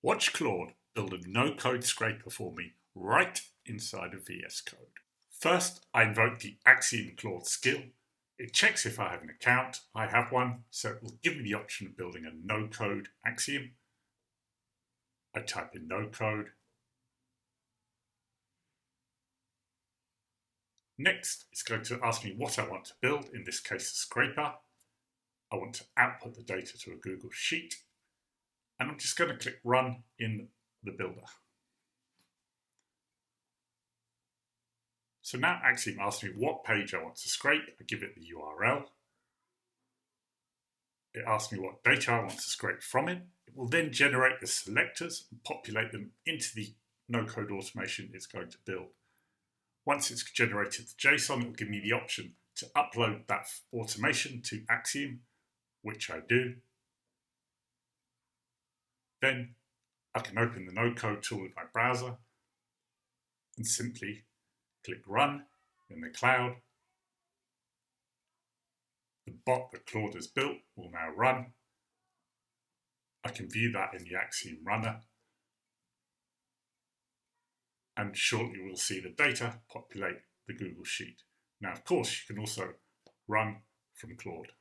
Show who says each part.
Speaker 1: Watch Claude build a no-code scraper for me right inside of VS Code. First, I invoke the Axiom Claude skill. It checks if I have an account. I have one, so it will give me the option of building a no-code Axiom. I type in no-code. Next, it's going to ask me what I want to build, in this case a scraper. I want to output the data to a Google Sheet, and I'm just going to click Run in the builder. So now Axiom asks me what page I want to scrape. I give it the URL. It asks me what data I want to scrape from it. It will then generate the selectors and populate them into the no-code automation it's going to build. Once it's generated the JSON, it will give me the option to upload that automation to Axiom, which I do. Then I can open the no-code tool in my browser and simply click Run in the cloud. The bot that Claude has built will now run. I can view that in the Axiom runner. And shortly we'll see the data populate the Google Sheet. Now, of course, you can also run from Claude.